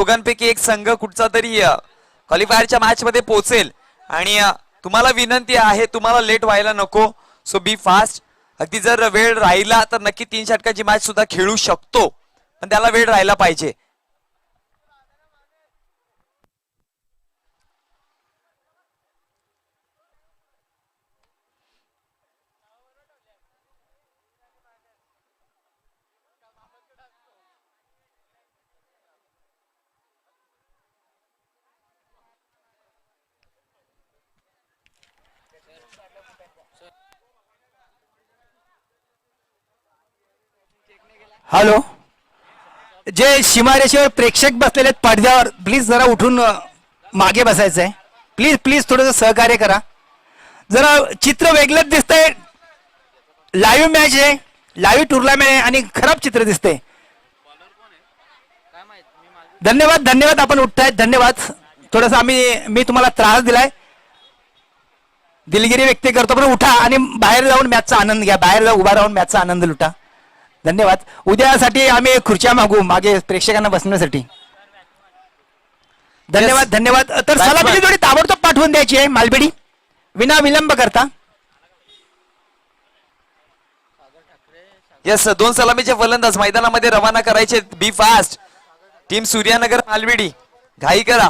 दोघांपैकी एक संघ कुठचा तरी क्वालिफायरच्या मॅच मध्ये पोहोचेल आणि तुम्हाला विनंती आहे, तुम्हाला लेट व्हायला नको. सो बी फास्ट. अगदी जर वेळ राहिला तर नक्की 3 षटकाची मॅच सुद्धा खेळू शकतो, पण त्याला वेळ राहिला पाहिजे. हॅलो, जे सीमारेषेवर प्रेक्षक बसलेले आहेत पडद्यावर, प्लीज जरा उठून मागे बसायचं आहे. प्लीज प्लीज थोडंसं सहकार्य करा. जरा चित्र वेगळंच दिसतंय. लाईव्ह मॅच आहे, लाईव्ह टुर्नामेंट आहे आणि खराब चित्र दिसतंय. धन्यवाद धन्यवाद, आपण उठतायत, धन्यवाद. थोडंसं मी तुम्हाला त्रास दिलाय, दिलगिरी व्यक्त करतो, पण उठा आणि बाहेर जाऊन मॅचचा आनंद घ्या. बाहेर जाऊन उभा राहून मॅचचा आनंद लुटा. धन्यवाद. उद्यासाठी आम्ही खुर्च्या मागू मागे प्रेक्षकांना बसण्यासाठी. धन्यवाद धन्यवाद. तर सलामीची जोडी ताबडतोब पाठवून द्यायची आहे मालबेडी, विना विलंब करता. यस, 2 सलामीचे फलंदाज मैदानामध्ये रवाना करायचे. बी फास्ट. टीम सूर्यानगर मालबेडी, घाई करा.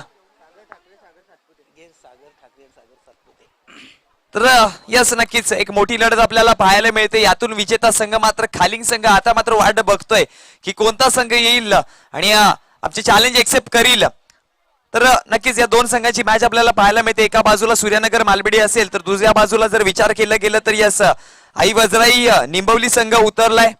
तर यस, नक्कीच एक मोठी लढत आपल्याला पाहायला मिळते. यातून विजेता संघ मात्र खालींग संघ आता मात्र वाट बघतोय की कोणता संघ येईल आणि आमचे चॅलेंज एक्सेप्ट करील. तर नक्कीच या 2 संघाची मॅच आपल्याला पाहायला मिळते. एका बाजूला सूर्यानगर मालबेडी असेल तर दुसऱ्या बाजूला जर विचार केला गेला तर यस, आई वजराई निंबवली संघ उतरलाय.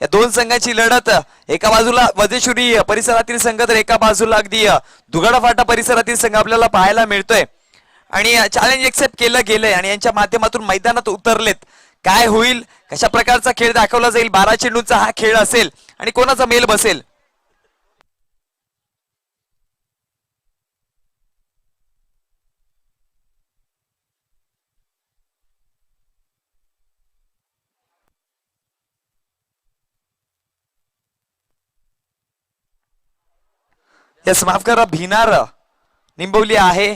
या 2 संघाची लढत, एका बाजूला वजेश्वरी परिसरातील संघ तर एका बाजूला अगदी दुगाडाफाटा परिसरातील संघ आपल्याला पाहायला मिळतोय. आणि चॅलेंज एक्सेप्ट केलं गेलंय आणि यांच्या माध्यमातून मैदानात उतरलेत. काय होईल, कशा प्रकारचा खेळ दाखवला जाईल, 12 चेंडूंचा हा खेळ असेल आणि कोणाचा मेल बसेल. यस, माफ करा, भिनार निंबवली आहे.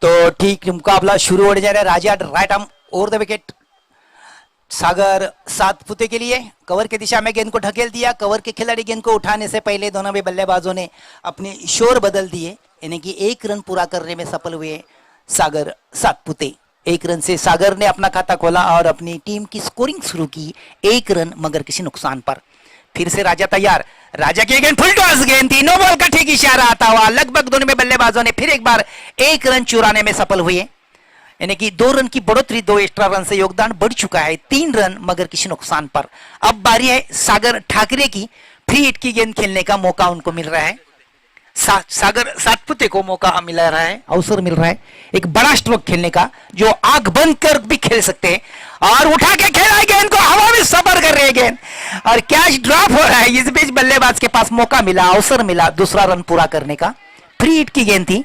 तो ठीक मुकाबला शुरू होने जा रहा है. Raja right arm over the wicket. Sagar 7 फुटे के लिए कवर की दिशा में गेंद को ढकेल दिया. कवर के खिलाड़ी गेंद को उठाने से पहले दोनों भी बल्लेबाजों ने अपने शोर बदल दिए, यानी कि 1 रन पूरा करने में सफल हुए सागर 7 फुटे. 1 रन से सागर ने अपना खाता खोला और अपनी टीम की स्कोरिंग शुरू की. 1 रन मगर किसी नुकसान पर. फिर से राजा तैयार. राजा की गेंद फुल टॉस गेंद थी. नो बॉल का ठीक इशारा आता हुआ. लगभग दोनों में बल्लेबाजों ने फिर एक बार 1 रन चुराने में सफल हुए, यानी कि 2 रन की बढ़ोतरी, 2 एक्स्ट्रा रन से योगदान बढ़ चुका है. 3 रन मगर किसी नुकसान पर. अब बारी है सागर ठाकरे की. फ्री हिट की गेंद खेलने का मौका उनको मिल रहा है. सागर 7 फुटे को मौका मिल रहा है, अवसर मिल रहा है एक बड़ा स्ट्रोक खेलने का, जो आंख बंद कर भी खेल सकते हैं. और उठा के खेला गेंद को, हवा में सफर कर रहे हैं गेंद और कैच ड्रॉप हो रहा है. इस बीच बल्लेबाज के पास मौका मिला, अवसर मिला दूसरा रन पूरा करने का. फ्री हिट की गेंद थी.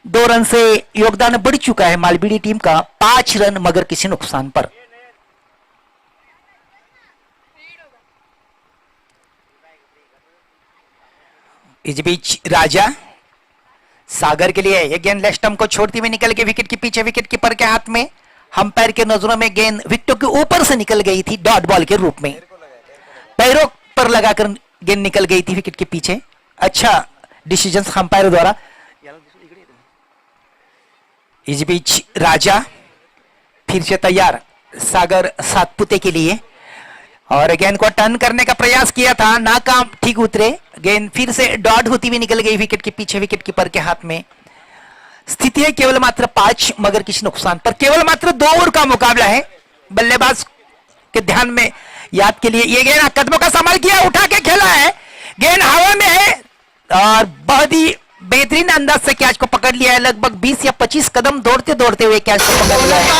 2 रन से योगदान बढ़ चुका है मालबेड़ी टीम का. 5 रन मगर किसी नुकसान पर. इस बीच राजा सागर के लिए यह गेंद लेफ्ट स्टंप को छोड़ती हुई निकल के विकेट के पीछे, विकेट कीपर के हाथ में. अंपायर के नजरों में गेंद विकेटों के ऊपर से निकल गई थी डॉट बॉल के रूप में. पैरों पर लगाकर गेंद निकल गई थी विकेट के पीछे. अच्छा डिसीजन अंपायर द्वारा. इस बीच राजा फिर से तैयार सागर 7 फुटे के लिए, और गेंद को टर्न करने का प्रयास किया था, नाकाम, ठीक उतरे. गेंद फिर से डॉट होती हुई निकल गई विकेट के पीछे, विकेट कीपर के हाथ में. स्थिति है केवल मात्र 5 मगर किसी नुकसान पर. केवल मात्र 2 ओवर का मुकाबला है. बल्लेबाज के ध्यान में याद के लिए ये गेंद कदमों का संभाल किया, उठा के खेला है. गेंद हवा में है और बहुत ही बेहतरीन अंदाज से कैच को पकड़ लिया है. लगभग 20 या 25 कदम दौड़ते दौड़ते हुए कैच को पकड़ लिया है.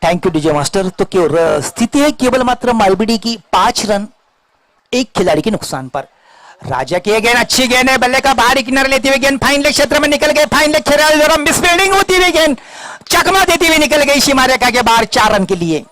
Thank you DJ master. तो स्थिति है केवल मात्र मालबीडी की 5 रन एक खिलाड़ी के नुकसान पर। राजा की गेंद अच्छी गेंद है, बल्ले का बाहरी किनारे लेते हुए गेंद फाइन लेग क्षेत्र में निकल गए। फाइन लेग क्षेत्र मिसफील्डिंग होती हुई गेंद चकमा देती हुई निकल गई सीमा रेखा के बाहर 4 रन के लिए।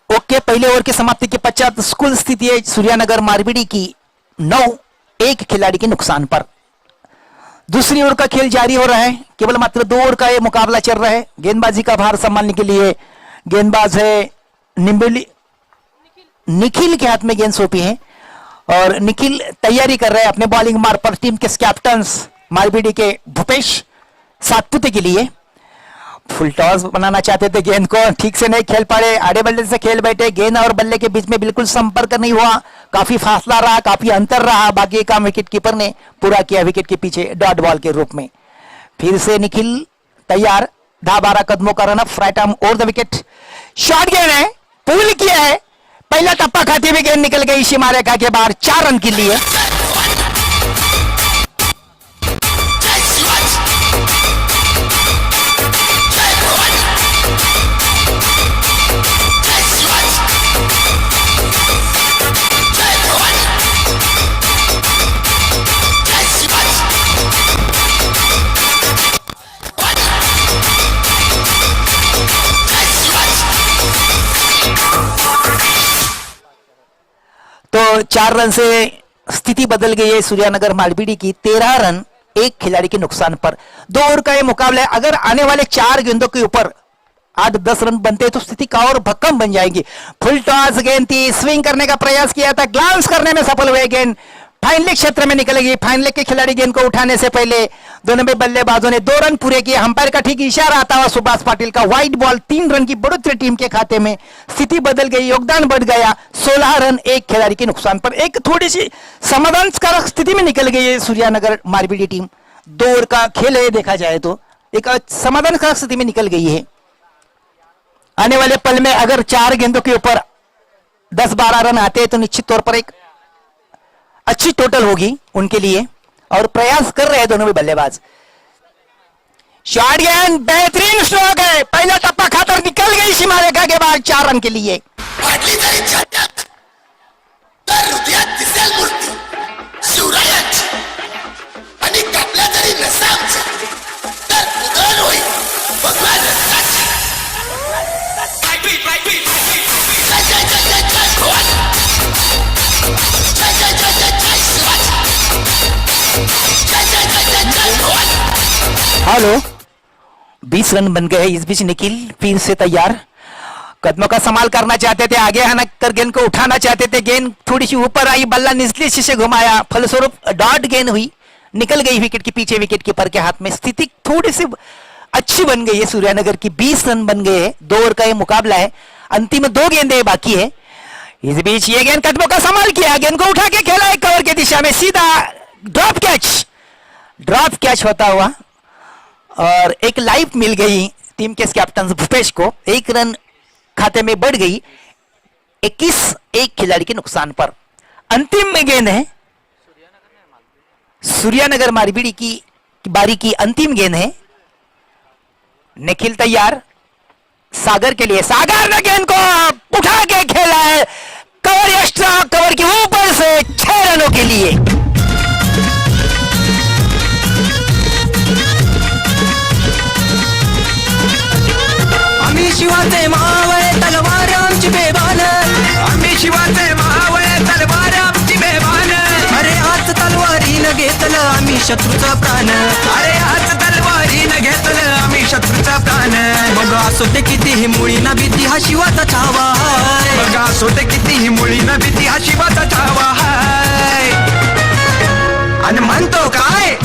ओके, पहले ओवर की समाप्ति के पश्चात स्कूल स्थिति है सूर्यानगर मारबीडी की 9 एक खिलाड़ी के नुकसान पर। दूसरी ओवर का खेल जारी हो रहा है, केवल मात्र 2 ओवर का यह मुकाबला चल रहा है। गेंदबाजी का भार संभालने के लिए गेंदबाज है निखिल के हाथ में गेंद सौंपी है और निखिल तैयारी कर रहे हैं अपने बॉलिंग मार्ग पर टीम के कैप्टन मारबीडी के भूपेश सातपुते के लिए। फुल टॉस बनाना चाहते थे, गेंद को ठीक से नहीं खेल पाए, आड़े बल्ले से खेल बैठे। गेंद और बल्ले के बीच में बिल्कुल संपर्क नहीं हुआ, काफी फासला रहा, काफी अंतर रहा। बाकी काम विकेट कीपर ने पूरा किया विकेट के पीछे डॉट बॉल के रूप में। फिर से निखिल तैयार, 10-12 कदमों का run-up, right arm over the wicket. Short गेंद है, पुल किया है, पहला टप्पा खाते हुए गेंद निकल गई सीमा रेखा के बाहर 4 रन के लिए। तो 4 रन से स्थिति बदल गई है सूर्यानगर मालबीडी की। 13 रन एक खिलाड़ी के नुकसान पर। 2 ओवर का यह मुकाबला है, अगर आने वाले 4 गेंदों के ऊपर 8-10 रन बनते हैं तो स्थिति का और भक्कम बन जाएगी। फुल टॉस गेंद थी, स्विंग करने का प्रयास किया था, ग्लांस करने में सफल हुए, गेंद फाइन लेग क्षेत्र में निकलेगी। फाइन लेग के खिलाड़ी गेंद को उठाने से पहले दोनों में बल्लेबाजों ने 2 रन पूरे किए। अंपायर का ठीक इशारा आता हुआ सुभाष पाटिल का वाइड बॉल, 3 रन की बढ़ोतरी टीम के खाते में। स्थिति बदल गई, योगदान बढ़ गया, 16 रन एक खिलाड़ी के नुकसान पर। एक थोड़ी सी समाधानकारक स्थिति में निकल गई है सूर्यानगर मारबीडी टीम। 2 ओवर का खेल है, देखा जाए तो एक समाधानकारक स्थिति में निकल गई है। आने वाले पल में अगर 4 गेंदों के ऊपर 10-12 रन आते हैं तो निश्चित तौर पर एक अच्छी टोटल होगी उनके लिए, और प्रयास कर रहे हैं दोनों भी बल्लेबाज। शॉर्ट गेंद, बेहतरीन स्ट्रोक है, पहला टप्पा खातर निकल गई सीमा रेखा के बाद 4 रन के लिए। हेलो, 20 रन बन गए। इस बीच निखिल फिर से तैयार, कदमों का संभाल करना चाहते थे, आगे आना कर गेंद को उठाना चाहते थे। गेंद थोड़ी सी ऊपर आई, बल्ला निचले हिस्से से घुमाया, फलस्वरूप डॉट गेंद हुई, निकल गई विकेट के पीछे, विकेट कीपर के हाथ में। स्थिति थोड़ी सी अच्छी बन गई है सूर्यानगर की, 20 रन बन गए। 2 ओवर का ये मुकाबला है, अंतिम 2 गेंदें बाकी है। इस बीच ये गेंद कदमों का संभाल किया, गेंद को उठा के खेला है कवर की दिशा में, सीधा ड्रॉप कैच होता हुआ, और एक लाइफ मिल गई टीम के कैप्टन भूपेश को। 1 रन खाते में बढ़ गई, 21 एक खिलाड़ी के नुकसान पर। अंतिम में गेंद है सूर्यानगर मारबीडी की बारी की अंतिम गेंद है। निखिल तैयार सागर के लिए, सागर ने गेंद को उठा के खेला है कवर, एक्स्ट्रा कवर के ऊपर से 6 रनों के लिए। आम्ही शिवाचे महावळे तलवार आमची बेभान, आम्ही शिवाचे महावळे तलवार आमची बेभान। अरे आज तलवारीनं घेतलं आम्ही शत्रूचा प्राण, अरे आज तलवारीनं घेतलं आम्ही शत्रूचा प्राण। मग असो ते कितीही मुळी ना भीती हा शिवाचा छावा हाय, मग असो ते कितीही मुळी ना भीती हा शिवाचा छावा हाय। आणि म्हणतो काय,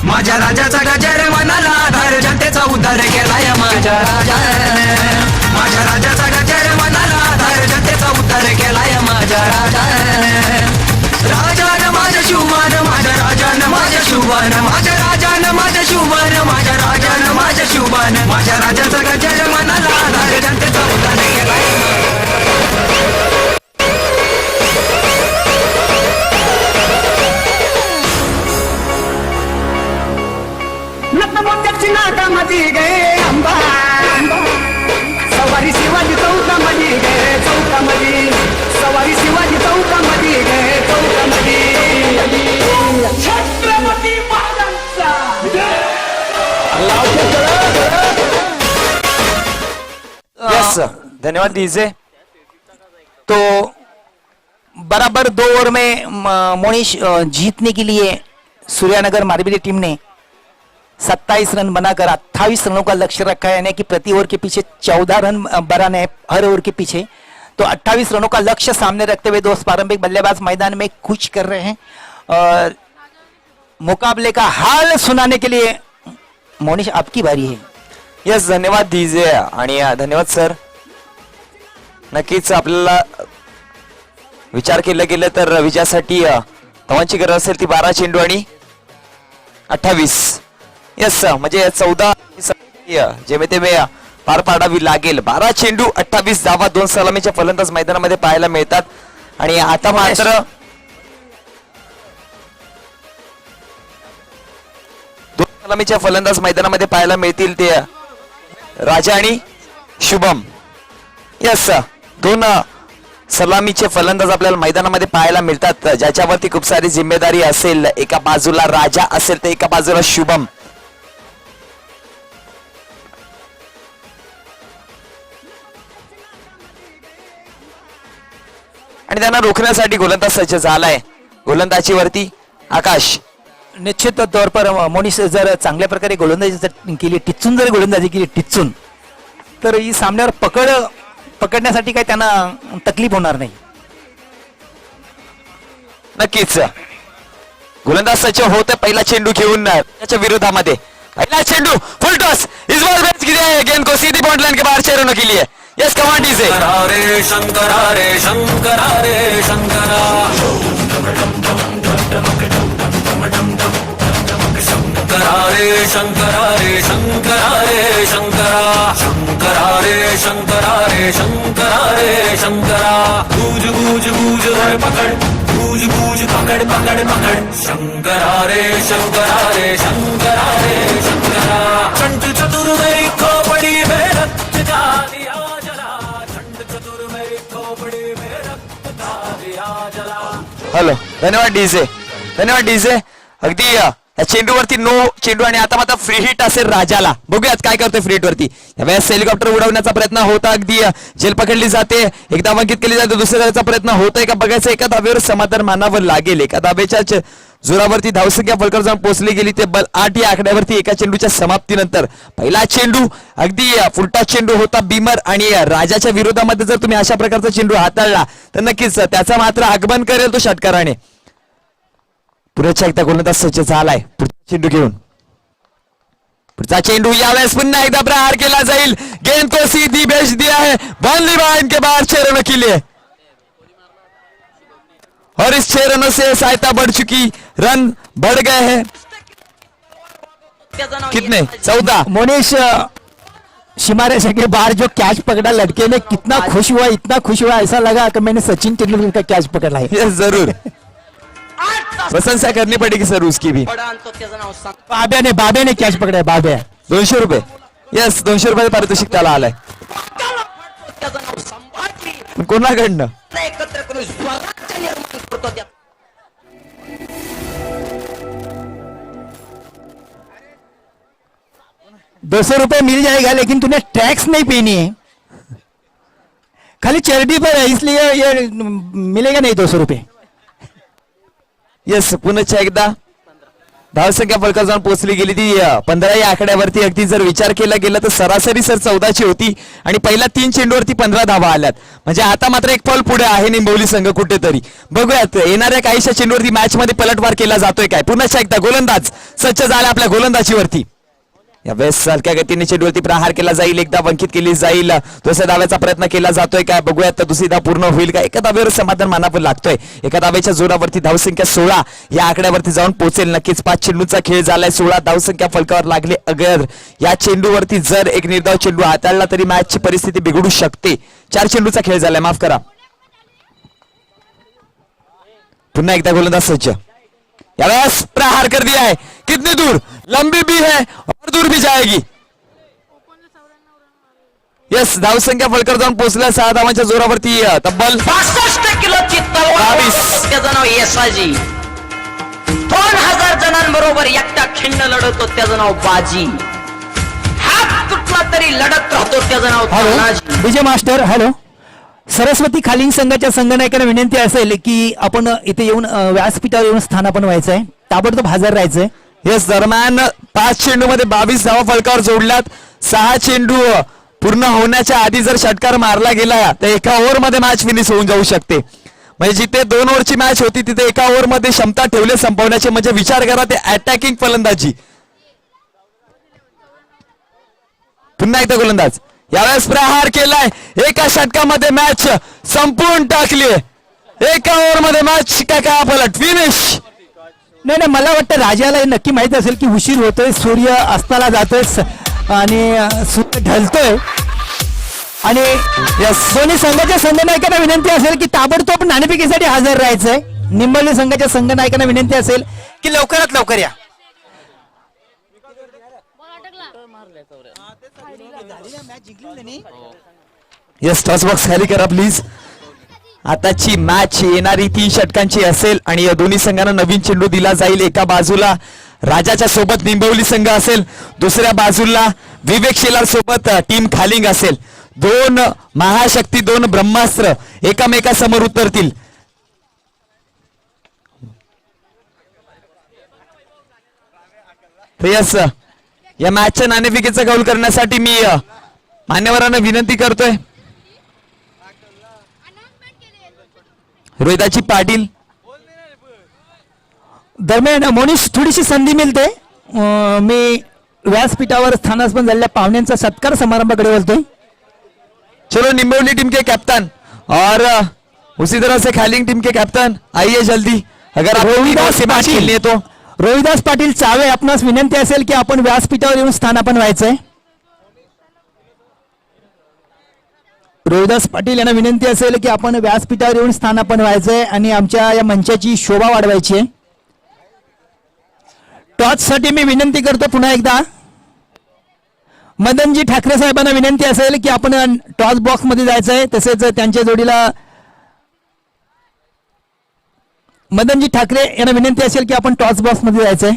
माझ्या राजाचा गजर मनाला आधार, जनतेचा उद्धार केलाय माझ्या राजानं, माझ्या राजाचा गजर मनाला आधार, जनतेचा उद्धार केलाय माझ्या राजानं। राजानं माझं शिवमान, माझ्या राजानं शुभन माझ्या राजानं माझ्या शुभन माझ्या राजानं माझ्या शुभन माझ्या राजाचं गजर मनाला आधार जनतेचा उद्धार केलाय नटमोत्याची नाटामध्ये गे अंबा सवारी शिवाजी चौकामध्ये गे चौकामध्ये सवारी शिवाजी चौकामध्ये गे चौकामध्ये छत्रपती महाराजांचा यस धन्यवाद डीजे. तो बराबर 2 ओवर में मोनिश जीतने के लिए सूर्यानगर मारबीली टीम ने 27 रन बनाकर 28 रनों का लक्ष्य रखा है, यानी कि प्रति ओवर के पीछे 14 रन बनाने हैं हर ओवर के पीछे. तो 28 रनों का लक्ष्य सामने रखते हुए दोस्त पारंपरिक बल्लेबाज मैदान में कुछ कर रहे हैं. और मुकाबले का हाल सुनाने के लिए मोनिश आपकी बारी है. यस धन्यवाद डीजे आणि धन्यवाद सर. नक्कीच आपल्याला विचार केला गेलं तर विजयासाठी धावांची गरज असेल ती 12 चेंडू आणि 28. यस म्हणजे 14 जेमे तेमे पार पाडावी लागेल. 12 चेंडू 28 धावा 2 सलामीच्या फलंदाज मैदानामध्ये पाहायला मिळतात. आणि आता मात्र 2 सलामीच्या फलंदाज मैदानामध्ये पाहायला मिळतील ते राजा आणि शुभम. यस 2 सलामीचे फलंदाज आपल्याला मैदानामध्ये पाहायला मिळतात, ज्याच्यावरती खूप सारी जिम्मेदारी असेल. एका बाजूला राजा असेल तर एका बाजूला शुभम. आणि त्यांना रोखण्यासाठी गोलंदाज सज्ज झालाय. गोलंदाजीवरती आकाश. निश्चित तौर पर मोनिश जर चांगल्या प्रकारे गोलंदाजी जर केली, टिच्चून जर गोलंदाजी केली टिच्चून, तर ही सामन्यावर पकडण्यासाठी काही त्यांना तकलीफ होणार नाही. नक्कीच गोलंदाज सज्ज होते. पहिला चेंडू घेऊन त्याच्या विरोधामध्ये पहला चेंडू फुल टॉस. इस बार मैच गिरा है, गेंद को सीधी पॉइंट लाइन के बाहर छह रनों के लिए. यस कमांडी से रे शंकरा रे शंकरा रे शंकरा शंकरा रे शंकरा रे शंकरा रे शंकरा शंकरा रे शंकरा रे शंकरा रे शंकरा गूंज गूंज गूंज रे पकड़ गूंज गूंज पकड़ पकड़ पकड़ शंकरा रे शंकरा रे शंकरा रे शंकरा चंड चतुर मेरी खोपड़ी में रक्त का दिया जला चंड चतुर मेरी खोपड़ी में रक्त का दिया जला. हॅलो धन्यवाद डीजे. धन्यवाद डीजे. अगदी या चेंडूवरती नो चेंडू आणि आता मात्र फ्री हिट असेल राजाला. बघूयात काय करतोय फ्री हिट वरती. यावेळेस हेलिकॉप्टर उडवण्याचा प्रयत्न होता. अगदी झेल पकडली जाते, एक धाव अंकित केली जाते, दुसऱ्या धावेचा प्रयत्न होतोय का बघायचं. एका धावेवर समाधान मानावं लागेल. एका धावेच्या जोरावरती धावसंख्या फलकर जाऊन पोहोचली गेली. ते बल 8 या आकड्यावरती एका चेंडूच्या समाप्तीनंतर पहिला चेंडू अगदी फुलटा चेंडू होता बीमर आणि राजाच्या विरोधामध्ये जर तुम्ही अशा प्रकारचा चेंडू हाताळला तर नक्कीच त्याचा मात्र आगमन करेल तो षटकाराने. पुढच्या एकदा गोलंदाज सज्ज झालाय पुढचा चेंडू घेऊन. पुढचा चेंडू यावेळेस पुन्हा एकदा प्रहार केला जाईल. गेंद को सीधी भेज दिया है, बाउंड्री लाइन के बाहर 6 रनों के लिए. और इस 6 रनों से सहायता बढ़ चुकी, रन बढ़ गए हैं कितने 14. मोनिश सीमारेखा के बाहर जो कैच पकड़ा लड़के ने कितना खुश हुआ, इतना खुश हुआ, ऐसा लगा कि मैंने सचिन तेंदुलकर का कैच पकड़ा है. यस जरूर प्रशंसा करनी पड़ेगी सर उसकी भी. बाब्या ने कैच पकड़ा है. बाब्या 200 रुपये. यस 200 रुपये पारितोषिक त्याला आलाय. कोणाकडनं एकत्र करून स्वराज्य निर्माण करतो त्या 200 रुपए मिल जाएगा, लेकिन तूने टैक्स नहीं पेनी है, खाली चैरिटी पर है, इसलिए ये मिलेगा नहीं 200 रुपए. यस पुन्हा एकदा धावसंख्या फलकावर जाऊन पोहोचली गेली ती 15 या आकड्यावरती. अगदी जर विचार केला गेला तर सरासरी सर 14ची होती आणि पहिल्या 3 चेंडूवरती 15 धावा आल्यात. म्हणजे आता मात्र एक फॉल पुढे आहे निंबवली संघ कुठेतरी. बघूयात येणाऱ्या काहीशा चेंडूवरती मॅच मध्ये पलटवार केला जातोय काय. पुन्हा एकदा गोलंदाज सज्ज झाला आपल्या गोलंदाजीवरती. यावेळेस हलक्या गतीने चेंडूवरती प्रहार केला जाईल, एकदा वंचित केली जाईल, दुसऱ्या दाव्याचा प्रयत्न केला जातोय काय बघूयात, तर दुसरी धाव पूर्ण होईल का? एका धावेवर समाधान मानावं लागतोय, एका धावेच्या जोरावरती धावसंख्या 16 या आकड्यावरती जाऊन पोहोचेल नक्कीच. 5 चेंडूचा खेळ झालाय, 16 धावसंख्या फलकावर लागले. अगर या चेंडूवरती जर एक निर्धाव चेंडू हाताळला तरी मॅचची परिस्थिती बिघडू शकते. 4 चेंडूचा खेळ झालाय, माफ करा. पुन्हा एकदा गोलंदाज सज्ज, यावेळेस प्रहार कर दिया है, कितनी दूर, लंबी भी है और दूर भी जाएगी. यस, धावसंख्या फलकर जाऊन पोहोचल्या 6 धावांच्या जोरावरती तब्बल 65 किलोची तलवार 22. त्याचं नाव येसाजी. 2000 जणांबरोबर एकटा खिंड लढतो त्याचं नाव बाजी. हात तुटला तरी लढत राहतो त्याचं नाव तानाजी. हॅलो विजय मास्टर, हॅलो. सरस्वती खालींग संघाच्या संघनायकांना विनंती असेल की आपण इथे येऊन व्यासपीठावर येऊन स्थानापन्न व्हायचंय, ताबडतोब हजर राहायचंय. यस, दरम्यान 5 चेंडूमध्ये 22 धावा फलकावर जोडल्यात. 6 चेंडू पूर्ण होण्याच्या आधी जर षटकार मारला गेला तर एका ओव्हरमध्ये मॅच फिनिश होऊन जाऊ शकते. म्हणजे जिथे 2 ओव्हरची मॅच होती तिथे एका ओव्हरमध्ये क्षमता ठेवले संपवण्याचे. म्हणजे विचार करा, ते अटॅकिंग फलंदाजी. पुन्हा एकदा गोलंदाज, यावेळेस प्रहार केलाय, एका षटकामध्ये मॅच संपून टाकली. एका ओव्हरमध्ये मॅच काय पलट फिनिश. नाही, मला वाटतं राजाला हे नक्की माहित असेल की उशीर होतोय, सूर्य अस्ताला जातोय आणि सूर्य ढलतोय. आणि दोन्ही संघाच्या संघनायकांना विनंती असेल की ताबडतोब नाणेफेकीसाठी हजर राहायचंय. निंबवली संघाच्या संघनायकांना विनंती असेल की लवकरात लवकर या. यस, टॉस बॉक्स खाली करा प्लीज. आताची मॅच येणारी 3 षटकांची असेल आणि या दोन्ही संघांना नवीन चेंडू दिला जाईल. एका बाजूला राजाच्या सोबत निंबवली संघ असेल, दुसऱ्या बाजूला विवेक शेलार सोबत टीम खालिंग असेल. 2 महाशक्ती, 2 ब्रह्मास्त्र एकामेकासमोर उतरतील. यस, या मॅचच्या नाणेफेकीचा कौल करण्यासाठी मी मान्यवरांना विनंती करतोय. रोहिताची पाटील, दरम्यान मोनिश थोडीशी संधी मिळते. मी व्यासपीठावर स्थानापन्न झालेल्या पाहुण्यांचा सत्कार समारंभाकडे बोलतोय. चलो निंबवली टीम के कैप्टन और उसी तरह से खालिंग टीम के कैप्टन आइए जल्दी, अगर आपको मैच खेलनी है तो. रोहिदास पाटील चावे, आपणास विनंती असेल की आपण व्यासपीठावर येऊन स्थानापन्न व्हायचंय. रोहिदास पाटील यांना विनंती असेल की आपण व्यासपीठावर येऊन स्थानापन्न व्हायचंय आणि आमच्या या मंचाची शोभा वाढवायची आहे. टॉस साठी मी विनंती करतो पुन्हा एकदा. मदनजी ठाकरे साहेबांना विनंती असेल की आपण टॉस बॉक्स मध्ये जायचंय. तसेच त्यांच्या जोडीला मदनजी ठाकरे यांना विनंती असेल की आपण टॉस बॉक्स मध्ये जायचंय.